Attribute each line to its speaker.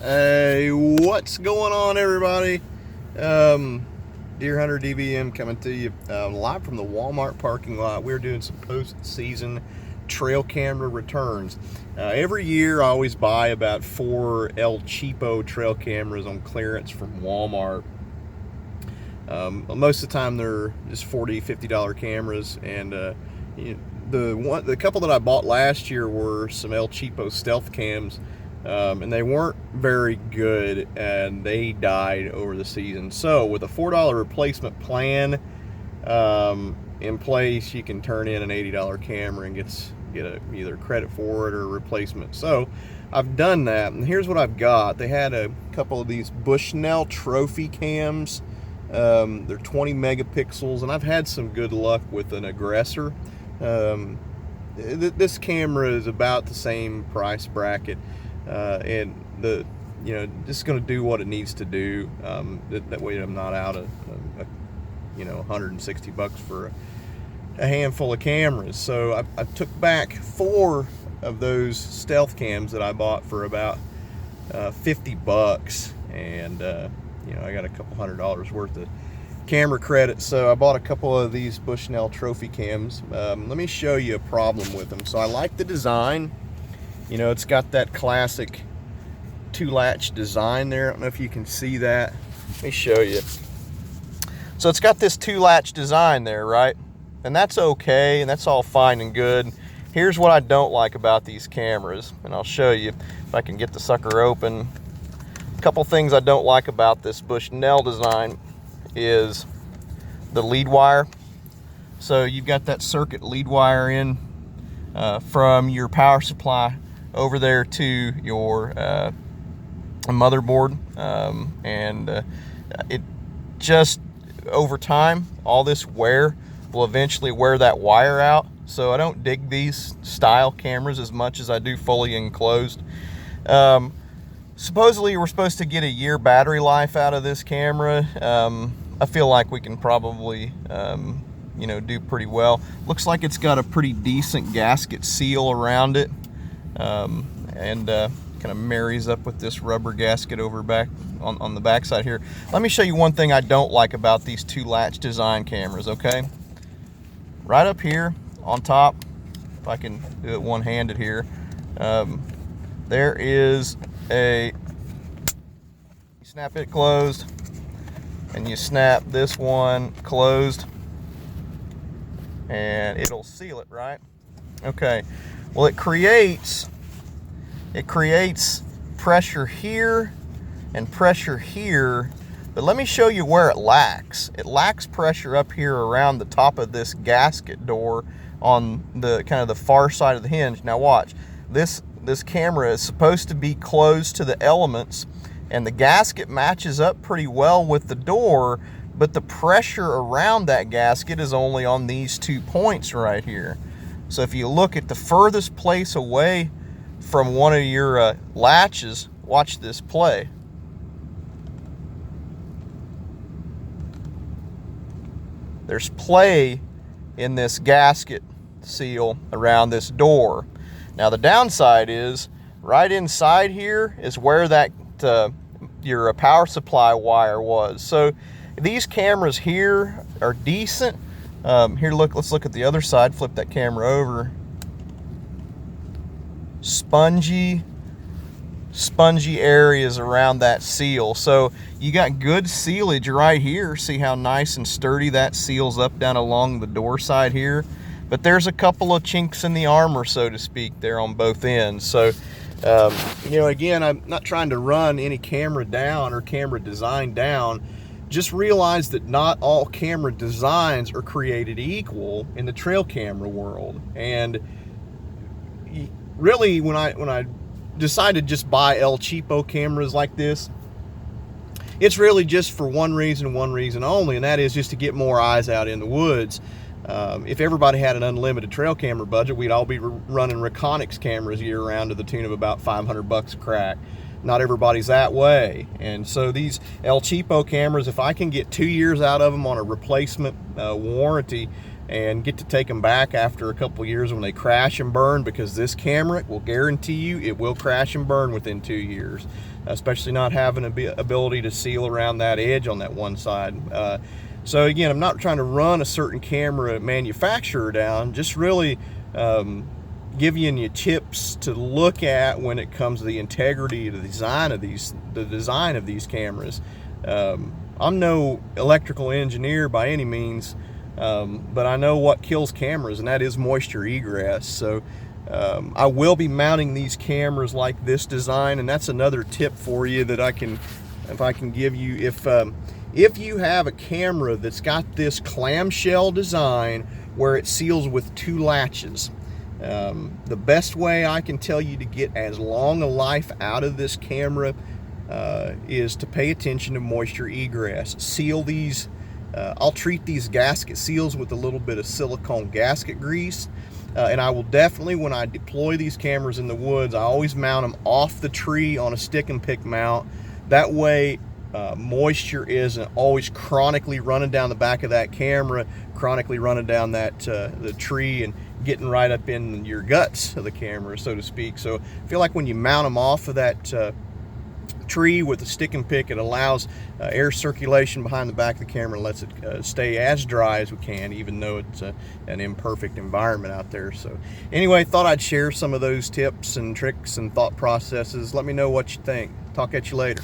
Speaker 1: Hey, what's going on, everybody? Deer Hunter DVM coming to you live from the Walmart parking lot. We're doing some post-season trail camera returns. Every year, I always buy about 4 El Cheapo trail cameras on clearance from Walmart. Most of the time, they're just $40, $50 cameras, and the couple that I bought last year were some El Cheapo stealth cams. And they weren't very good, and they died over the season. So with a $4 replacement plan in place, you can turn in an $80 camera and get either credit for it or a replacement. So I've done that, and here's what I've got. They had a couple of these Bushnell trophy cams. They're 20 megapixels, and I've had some good luck with an aggressor. This camera is about the same price bracket. And just going to do what it needs to do. That way I'm not out of, $160 for a handful of cameras. So I took back 4 of those stealth cams that I bought for about $50, and I got a couple $100 worth of camera credit. So I bought a couple of these Bushnell trophy cams. Let me show you a problem with them. So I like the design. It's got that classic 2-latch design there. I don't know if you can see that. Let me show you. So it's got this 2-latch design there, right? And that's okay, and that's all fine and good. Here's what I don't like about these cameras, and I'll show you if I can get the sucker open. A couple things I don't like about this Bushnell design is the lead wire. So you've got that circuit lead wire in from your power supply over there to your motherboard, and it just over time, all this wear will eventually wear that wire out. So I don't dig these style cameras as much as I do fully enclosed. Supposedly we're supposed to get a year battery life out of this camera. I feel like we can probably do pretty well. Looks like it's got a pretty decent gasket seal around it, and kind of marries up with this rubber gasket over back on the back side here. Let me show you one thing I don't like about these 2-latch design cameras, okay? Right up here on top, if I can do it one-handed here, there is you snap it closed, and you snap this one closed, and it'll seal it, right? Okay, well, it creates pressure here and pressure here, but let me show you where it lacks. It lacks pressure up here around the top of this gasket door on the kind of the far side of the hinge. Now watch, this camera is supposed to be closed to the elements, and the gasket matches up pretty well with the door, but the pressure around that gasket is only on these 2 points right here. So if you look at the furthest place away from one of your latches, watch this play. There's play in this gasket seal around this door. Now the downside is right inside here is where that your power supply wire was. So these cameras here are decent. Here, let's look at the other side. Flip that camera over. Spongy areas around that seal. So you got good sealage right here. See how nice and sturdy that seals up down along the door side here. But there's a couple of chinks in the armor, so to speak, there on both ends. So again, I'm not trying to run any camera down or camera design down. Just realize that not all camera designs are created equal in the trail camera world. And really, when I decided to just buy El Cheapo cameras like this, it's really just for one reason only, and that is just to get more eyes out in the woods. If everybody had an unlimited trail camera budget, we'd all be running Reconyx cameras year round to the tune of about $500 a crack. Not everybody's that way, and so these El Cheapo cameras, if I can get 2 years out of them on a replacement warranty, and get to take them back after a couple years when they crash and burn, because this camera will guarantee you it will crash and burn within 2 years, especially not having an ability to seal around that edge on that one side. So again, I'm not trying to run a certain camera manufacturer down, just really giving you tips to look at when it comes to the integrity, the design of these cameras. I'm no electrical engineer by any means, but I know what kills cameras, and that is moisture egress. So I will be mounting these cameras like this design, and that's another tip for you that I can give you. If you have a camera that's got this clamshell design where it seals with 2 latches, the best way I can tell you to get as long a life out of this camera is to pay attention to moisture egress. Seal these. I'll treat these gasket seals with a little bit of silicone gasket grease, and I will definitely, when I deploy these cameras in the woods, I always mount them off the tree on a stick and pick mount. That way moisture isn't always chronically running down the back of that camera, chronically running down that the tree and getting right up in your guts of the camera, so to speak. So I feel like when you mount them off of that tree with a stick and pick, it allows air circulation behind the back of the camera and lets it stay as dry as we can, even though it's an imperfect environment out there. So anyway, thought I'd share some of those tips and tricks and thought processes. Let me know what you think. Talk at you later.